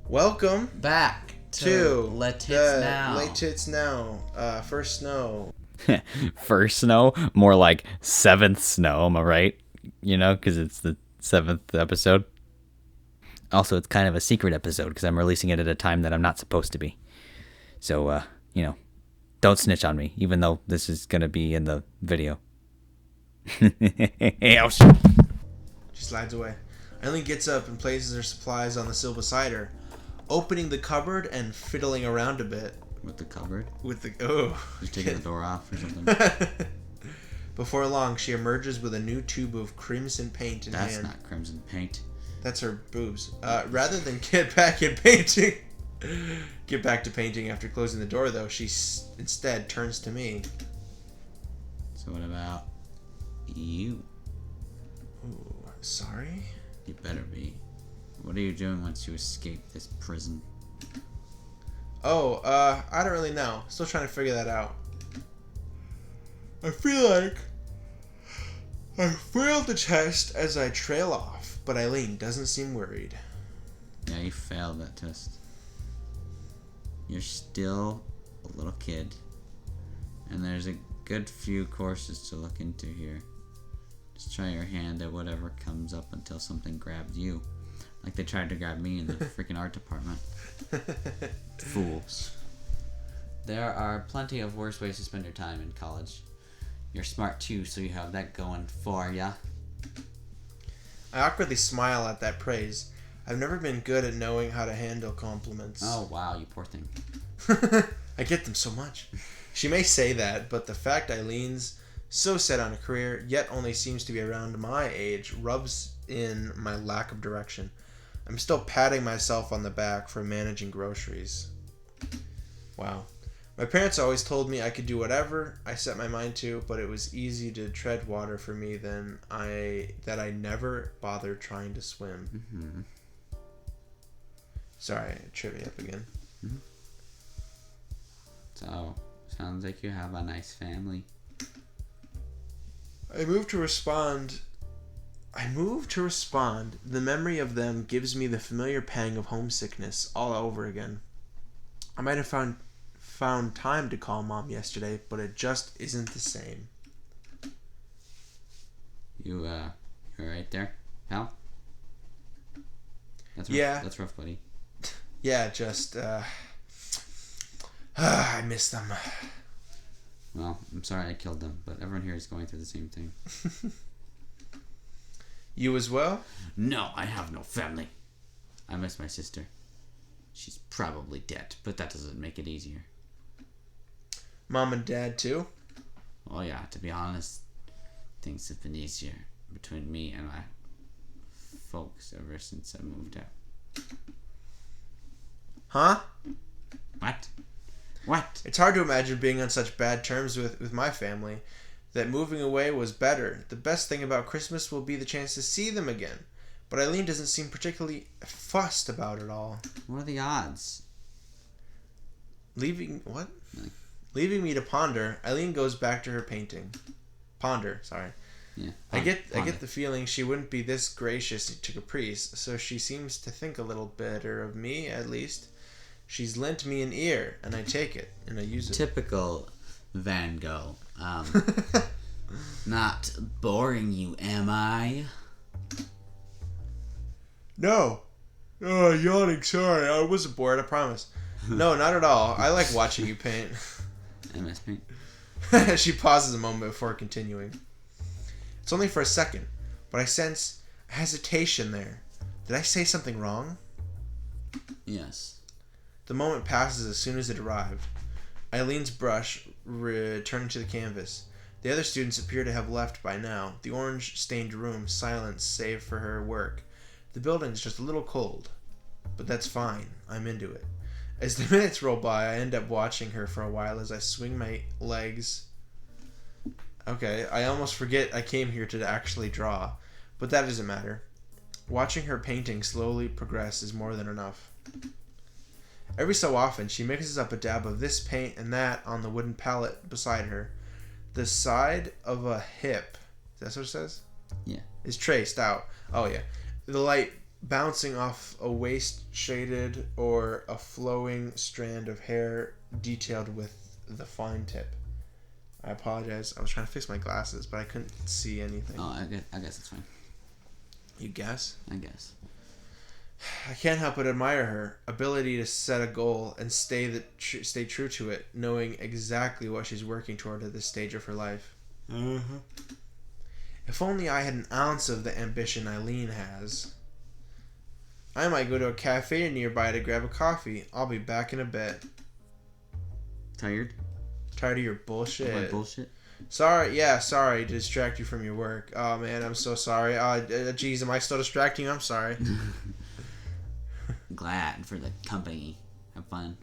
Welcome back to Let Tits Now. Late Tits Now. First snow. First snow? More like seventh snow, am I right? You know, because it's the 7th episode. Also, it's kind of a secret episode because I'm releasing it at a time that I'm not supposed to be. So, don't snitch on me, even though this is going to be in the video. Oh, shit. She slides away. Eileen gets up and places her supplies on the sill beside her, opening the cupboard and fiddling around a bit. With the cupboard? Just taking the door off or something? Before long, she emerges with a new tube of crimson paint in hand. That's not crimson paint. That's her boobs. Rather than get back to painting after closing the door, though, she instead turns to me. So what about you? Ooh, sorry? You better be. What are you doing once you escape this prison? I don't really know. Still trying to figure that out. I feel like I failed the test as I trail off, but Eileen doesn't seem worried. Yeah, you failed that test. You're still a little kid, and there's a good few courses to look into here. Just try your hand at whatever comes up until something grabs you. Like they tried to grab me in the freaking art department. Fools. There are plenty of worse ways to spend your time in college. You're smart too, so you have that going for ya. I awkwardly smile at that praise. I've never been good at knowing how to handle compliments. Oh wow, you poor thing. I get them so much. She may say that, but the fact Eileen's so set on a career, yet only seems to be around my age, rubs in my lack of direction. I'm still patting myself on the back for managing groceries. Wow. My parents always told me I could do whatever I set my mind to, but it was easy to tread water for me that I never bothered trying to swim. Mm-hmm. Sorry, I tripped me up again. Mm-hmm. So, sounds like you have a nice family. I move to respond. The memory of them gives me the familiar pang of homesickness all over again. I might have found time to call Mom yesterday, but it just isn't the same. You right there, pal? That's rough. Yeah. That's rough, buddy. Yeah, just I miss them. Well, I'm sorry I killed them, but everyone here is going through the same thing. You as well? No, I have no family. I miss my sister. She's probably dead, but that doesn't make it easier. Mom and Dad too? Oh yeah, to be honest, things have been easier between me and my folks ever since I moved out. Huh? What? It's hard to imagine being on such bad terms with my family. That moving away was better. The best thing about Christmas will be the chance to see them again. But Eileen doesn't seem particularly fussed about it all. What are the odds? Leaving me to ponder, Eileen goes back to her painting. Sorry. Yeah. I get the feeling she wouldn't be this gracious to Caprice, so she seems to think a little better of me, at least. She's lent me an ear, and I take it, and I use it. Typical Van Gogh. Not boring you, am I? No. Oh, yawning, sorry. I wasn't bored, I promise. No, not at all. I like watching you paint. MS Paint. She pauses a moment before continuing. It's only for a second, but I sense hesitation there. Did I say something wrong? Yes. The moment passes as soon as it arrived. Eileen's brush returned to the canvas. The other students appear to have left by now. The orange-stained room silent save for her work. The building's just a little cold. But that's fine. I'm into it. As the minutes roll by, I end up watching her for a while as I swing my legs. Okay, I almost forget I came here to actually draw. But that doesn't matter. Watching her painting slowly progress is more than enough. Every so often, she mixes up a dab of this paint and that on the wooden palette beside her. The side of a hip, is that what it says? Yeah. Is traced out. Oh, yeah. The light bouncing off a waist-shaded or a flowing strand of hair detailed with the fine tip. I apologize. I was trying to fix my glasses, but I couldn't see anything. Oh, I guess it's fine. You guess? I guess. I can't help but admire her ability to set a goal and stay true to it, knowing exactly what she's working toward at this stage of her life. Mm-hmm. If only I had an ounce of the ambition Eileen has. I might go to a cafe nearby to grab a coffee. I'll be back in a bit. Tired? Tired of your bullshit. My bullshit? Sorry to distract you from your work. Oh man, I'm so sorry. Geez, am I still distracting you? I'm sorry. Glad for the company. Have fun.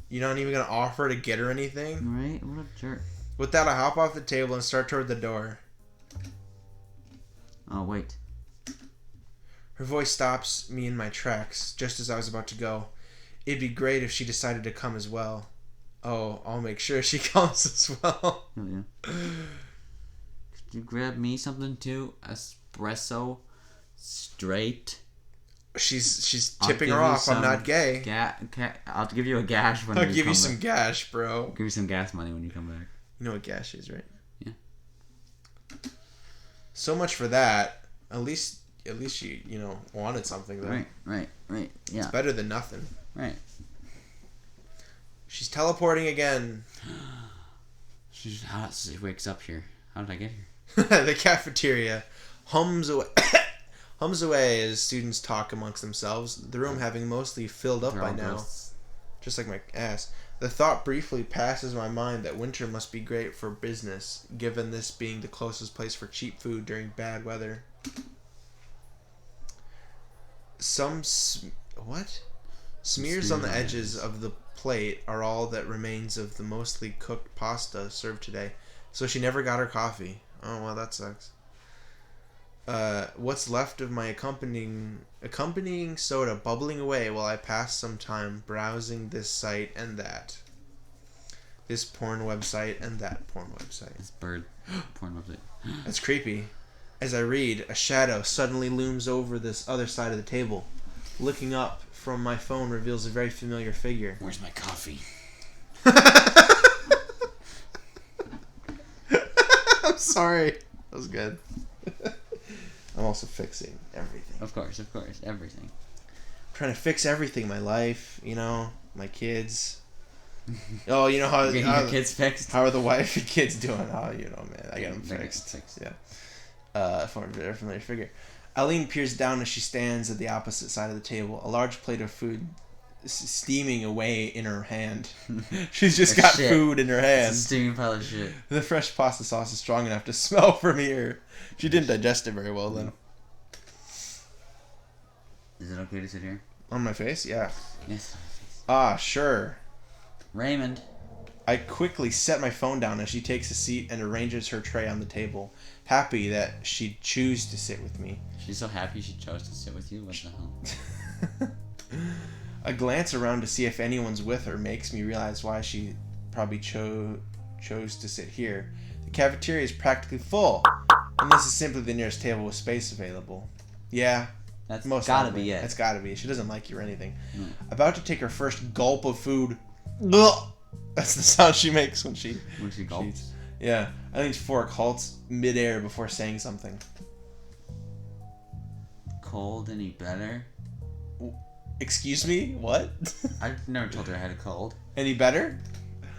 You're not even gonna offer to get her anything? Right? What a jerk. With that, I hop off the table and start toward the door. Oh, wait. Her voice stops me in my tracks, just as I was about to go. It'd be great if she decided to come as well. Oh, I'll make sure she comes as well. Oh, yeah. Could you grab me something too? Espresso? Straight? She's tipping her off. I'm not gay. I'll give you a gash when I'll you give come you some back. gash, bro. I'll give you some gas money when you come back. You know what gash is, right? Yeah. So much for that. At least she, wanted something though. Right. Yeah. It's better than nothing. Right. She's teleporting again. She wakes up here. How did I get here? The cafeteria hums away as students talk amongst themselves, the room having mostly filled up by now. Gross. Just like my ass. The thought briefly passes my mind that winter must be great for business, given this being the closest place for cheap food during bad weather. Smears on the edges of the plate are all that remains of the mostly cooked pasta served today, so she never got her coffee. Oh well, that sucks. What's left of my accompanying soda bubbling away while I pass some time browsing this site and that. This porn website and that porn website. This bird porn website. That's creepy. As I read, a shadow suddenly looms over this other side of the table. Looking up from my phone reveals a very familiar figure. Where's my coffee? I'm sorry. That was good. I'm also fixing everything. Of course, everything. I'm trying to fix everything. My life, my kids. Oh, you know how Getting your kids fixed? How are the wife and kids doing? Oh, man, I got them fixed. Yeah. For a very familiar figure. Eileen peers down as she stands at the opposite side of the table, a large plate of food steaming away in her hand. She's just got food in her hand. It's a steaming pile of shit. The fresh pasta sauce is strong enough to smell from here. She didn't digest it very well then. Is it okay to sit here? On my face? Yeah. Yes. Ah, sure. Raymond. I quickly set my phone down as she takes a seat and arranges her tray on the table, happy that she'd choose to sit with me. She's so happy she chose to sit with you? What the hell? A glance around to see if anyone's with her makes me realize why she probably chose to sit here. The cafeteria is practically full, and this is simply the nearest table with space available. Yeah. That's most gotta likely. be it. That's gotta be. She doesn't like you or anything. No. About to take her first gulp of food. Ugh! That's the sound she makes when she gulps. eats. Yeah. Eileen's fork halts midair before saying something. Cold any better? Excuse me? What? I've never told her I had a cold. Any better?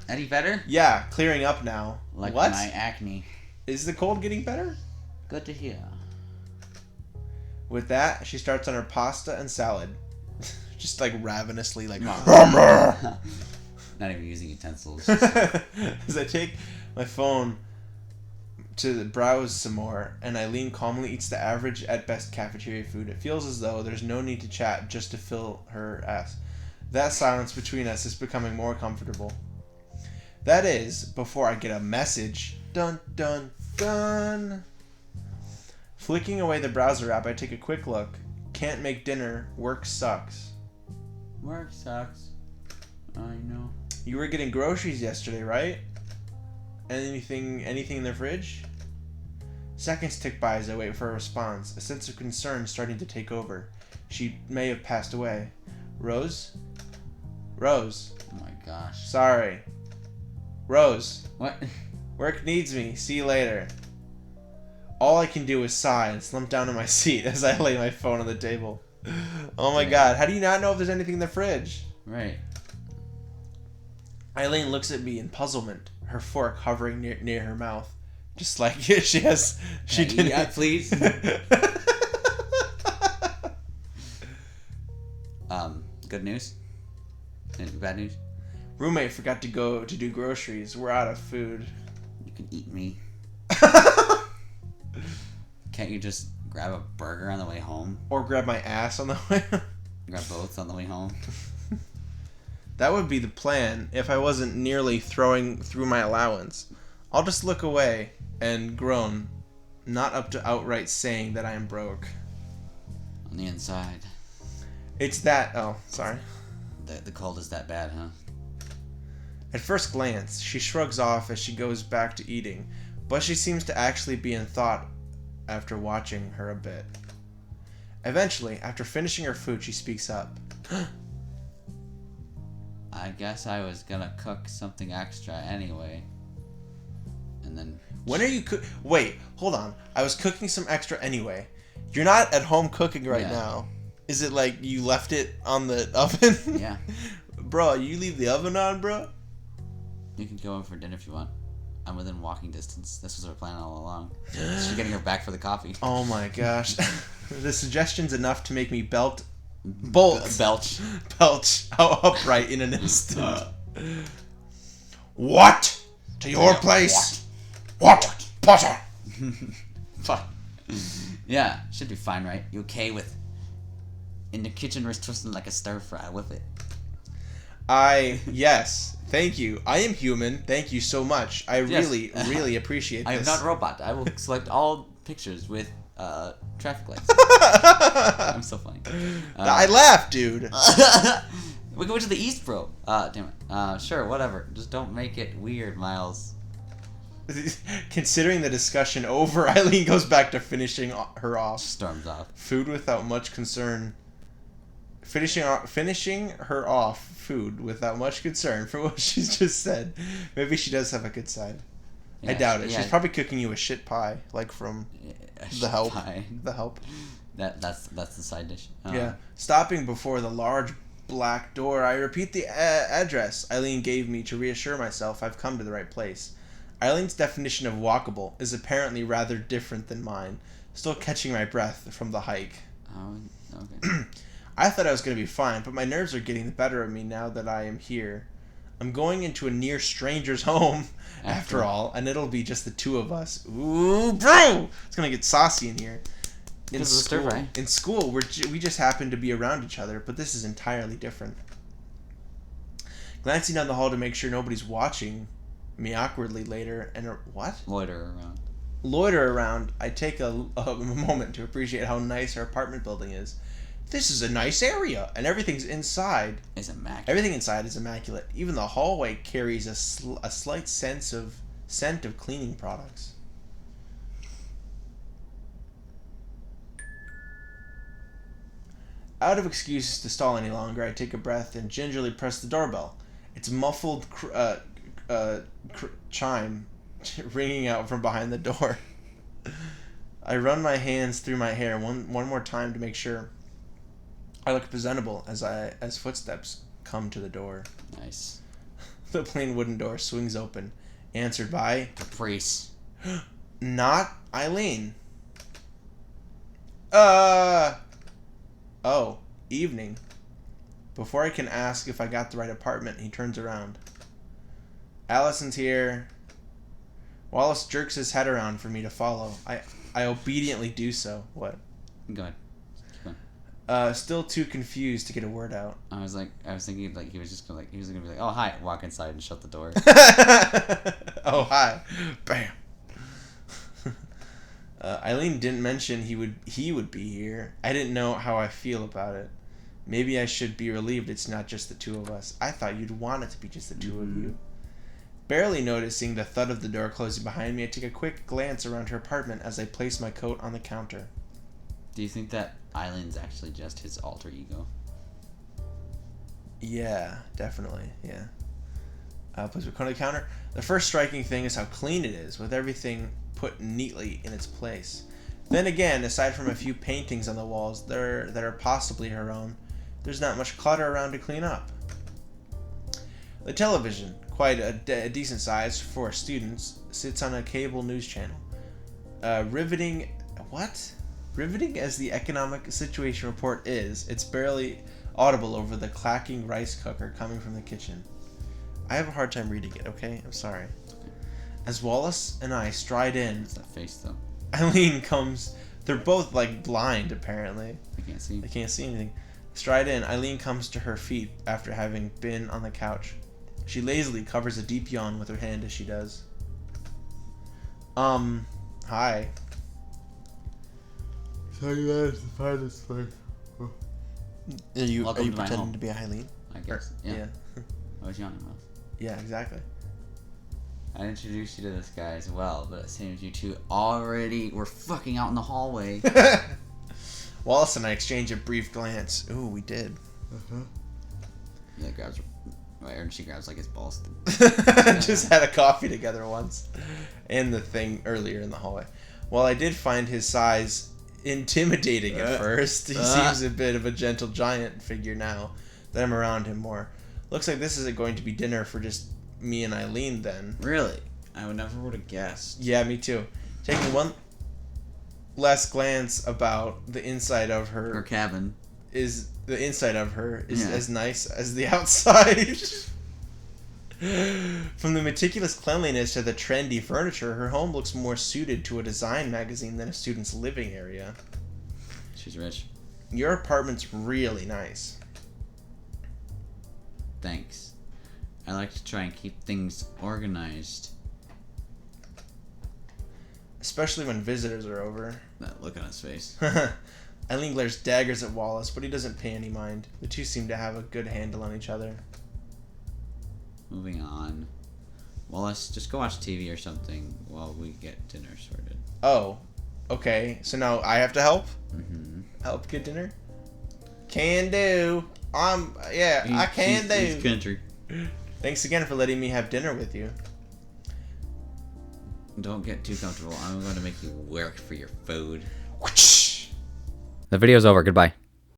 Any better? Yeah, clearing up now. Like what? my acne. Is the cold getting better? Good to hear. With that, she starts on her pasta and salad. Just like ravenously, like... Not even using utensils. As I take my phone to browse some more, and Eileen calmly eats the average at best cafeteria food. It feels as though there's no need to chat just to fill her ass. That silence between us is becoming more comfortable. That is, before I get a message. Dun dun dun. Flicking away the browser app, I take a quick look. Can't make dinner. Work sucks. Work sucks. I know. You were getting groceries yesterday, right? Anything in the fridge? Seconds tick by as I wait for a response, a sense of concern starting to take over. She may have passed away. Rose? Rose. Oh my gosh. Sorry. Rose. What? Work needs me. See you later. All I can do is sigh and slump down in my seat as I lay my phone on the table. Oh my god, how do you not know if there's anything in the fridge? Right. Eileen looks at me in puzzlement, her fork hovering near her mouth. Just like she has... She didn't... Yeah, please. Good news? Any bad news? Roommate forgot to go to do groceries. We're out of food. You can eat me. Can't you just grab a burger on the way home? Or grab my ass on the way. Grab both on the way home? That would be the plan if I wasn't nearly throwing through my allowance. I'll just look away and groan, not up to outright saying that I am broke. On the inside. It's that... Oh, sorry. The cold is that bad, huh? At first glance, she shrugs off as she goes back to eating, but she seems to actually be in thought after watching her a bit. Eventually, after finishing her food, she speaks up. I guess I was gonna cook something extra anyway. And then... When are you Wait, hold on. I was cooking some extra anyway. You're not at home cooking right now. Is it like you left it on the oven? Yeah. Bro, you leave the oven on, bro? You can go in for dinner if you want. I'm within walking distance. This was our plan all along. She's getting her back for the coffee. Oh my gosh. The suggestion's enough to make me belch upright in an instant. What? To your place? What? Potter? Fuck. Yeah, should be fine, right? You okay with... In the kitchen, wrist twisting like a stir fry. Whip it. Yes. Thank you. I am human. Thank you so much. I really, really appreciate this. I am not a robot. I will select all pictures with traffic lights. I'm so funny. I laughed, dude. We go to the east, bro. Damn it. Sure, whatever. Just don't make it weird, Miles. Considering the discussion over, Eileen goes back to finishing her off. Storms off. Food without much concern. Finishing her off food without much concern for what she's just said. Maybe she does have a good side. Yeah, I doubt it. Yeah. She's probably cooking you a shit pie, like from The Help. Pie. The Help. That's the side dish. Yeah. Stopping before the large black door, I repeat the address Eileen gave me to reassure myself I've come to the right place. Eileen's definition of walkable is apparently rather different than mine. Still catching my breath from the hike. Oh, okay. I thought I was going to be fine, but my nerves are getting the better of me now that I am here. I'm going into a near stranger's home, after all, and it'll be just the two of us. Ooh, bro! It's going to get saucy in here. In school, we just happen to be around each other, but this is entirely different. Glancing down the hall to make sure nobody's watching me awkwardly later, and what? Loiter around. I take a moment to appreciate how nice our apartment building is. This is a nice area, and everything's inside. It's immaculate. Everything inside is immaculate. Even the hallway carries a slight scent of cleaning products. Out of excuses to stall any longer, I take a breath and gingerly press the doorbell. It's a muffled chime ringing out from behind the door. I run my hands through my hair one more time to make sure I look presentable as footsteps come to the door. Nice. The plain wooden door swings open, answered by Caprice. Not Eileen. Oh, evening. Before I can ask if I got the right apartment, he turns around. Allison's here. Wallace jerks his head around for me to follow. I obediently do so. What? Go ahead. Still too confused to get a word out. I was thinking like he was gonna be like, oh hi, walk inside and shut the door. Oh hi, bam. Eileen didn't mention he would be here. I didn't know how I feel about it. Maybe I should be relieved it's not just the two of us. I thought you'd want it to be just the two of you. Barely noticing the thud of the door closing behind me, I take a quick glance around her apartment as I place my coat on the counter. Do you think that Eileen's actually just his alter ego? Yeah, definitely. Yeah. Please record the counter. The first striking thing is how clean it is, with everything put neatly in its place. Then again, aside from a few paintings on the walls that are possibly her own, there's not much clutter around to clean up. The television, quite a decent size for students, sits on a cable news channel. Riveting as the economic situation report is, it's barely audible over the clacking rice cooker coming from the kitchen. I have a hard time reading it, okay? I'm sorry. As Wallace and I stride in... What's that face, though? Eileen comes... They're both, blind, apparently. I can't see. They can't see anything. Stride in, Eileen comes to her feet after having been on the couch. She lazily covers a deep yawn with her hand as she does. Hi. So you managed to find this place. Are you Welcome to my pretending home. to be Eileen? I guess. Yeah. I was yawning, Milz. Yeah, exactly. I introduced you to this guy as well, but it seems you two already were fucking out in the hallway. Wallace and I exchange a brief glance. Ooh, we did. Yeah, grabs or she grabs his balls. Just had a coffee together once. And the thing earlier in the hallway. While I did find his size intimidating at first, he seems a bit of a gentle giant figure now that I'm around him more. Looks like this isn't going to be dinner for just me and Eileen then. Really? I would never would have guessed. Yeah, me too. Taking one last glance about the inside of Her cabin. is as nice as the outside. From the meticulous cleanliness to the trendy furniture, her home looks more suited to a design magazine than a student's living area. She's rich. Your apartment's really nice. Thanks. I like to try and keep things organized. Especially when visitors are over. That look on his face. Eileen glares daggers at Wallace, but he doesn't pay any mind. The two seem to have a good handle on each other. Moving on. Wallace, just go watch TV or something while we get dinner sorted. Oh, okay. So now I have to help? Mm-hmm. Help get dinner? Can do. I can do. He's country. Thanks again for letting me have dinner with you. Don't get too comfortable. I'm going to make you work for your food. The video's over. Goodbye.